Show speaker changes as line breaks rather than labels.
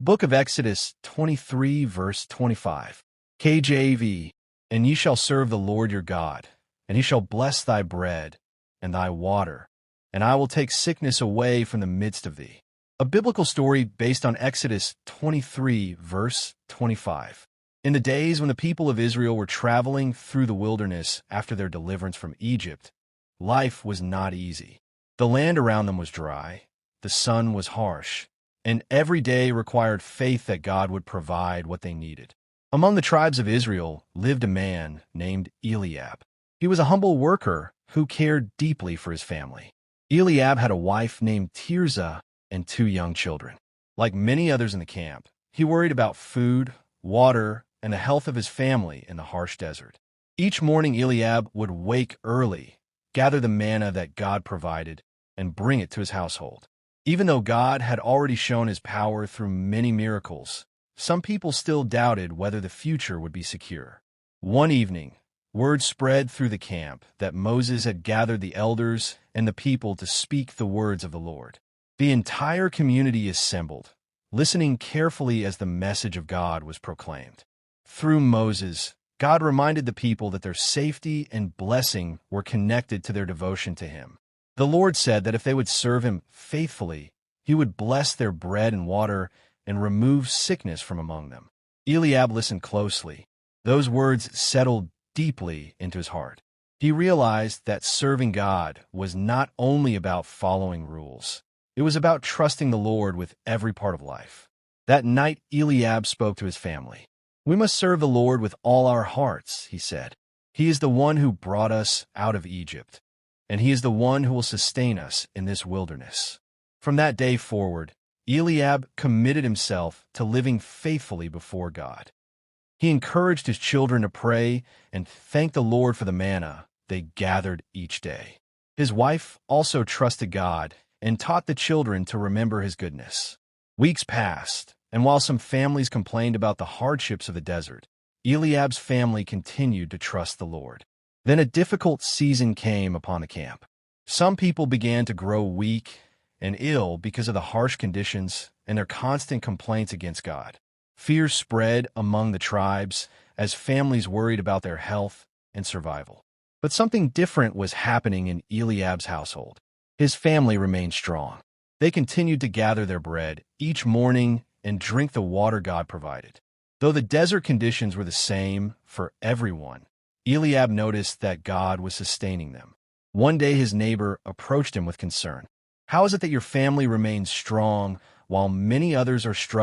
Book of Exodus 23, verse 25. KJV, And ye shall serve the Lord your God, and he shall bless thy bread and thy water, and I will take sickness away from the midst of thee. A biblical story based on Exodus 23, verse 25. In the days when the people of Israel were traveling through the wilderness after their deliverance from Egypt, life was not easy. The land around them was dry, the sun was harsh, and every day required faith that God would provide what they needed. Among the tribes of Israel lived a man named Eliab. He was a humble worker who cared deeply for his family. Eliab had a wife named Tirzah and 2 young children. Like many others in the camp, he worried about food, water, and the health of his family in the harsh desert. Each morning, Eliab would wake early, gather the manna that God provided, and bring it to his household. Even though God had already shown his power through many miracles, some people still doubted whether the future would be secure. One evening, word spread through the camp that Moses had gathered the elders and the people to speak the words of the Lord. The entire community assembled, listening carefully as the message of God was proclaimed. Through Moses, God reminded the people that their safety and blessing were connected to their devotion to him. The Lord said that if they would serve him faithfully, he would bless their bread and water and remove sickness from among them. Eliab listened closely. Those words settled deeply into his heart. He realized that serving God was not only about following rules. It was about trusting the Lord with every part of life. That night, Eliab spoke to his family. "We must serve the Lord with all our hearts," he said. "He is the one who brought us out of Egypt, and he is the one who will sustain us in this wilderness." From that day forward, Eliab committed himself to living faithfully before God. He encouraged his children to pray and thank the Lord for the manna they gathered each day. His wife also trusted God and taught the children to remember his goodness. Weeks passed, and while some families complained about the hardships of the desert, Eliab's family continued to trust the Lord. Then a difficult season came upon the camp. Some people began to grow weak and ill because of the harsh conditions and their constant complaints against God. Fear spread among the tribes as families worried about their health and survival. But something different was happening in Eliab's household. His family remained strong. They continued to gather their bread each morning and drink the water God provided. Though the desert conditions were the same for everyone, Eliab noticed that God was sustaining them. One day his neighbor approached him with concern. "How is it that your family remains strong while many others are struggling?"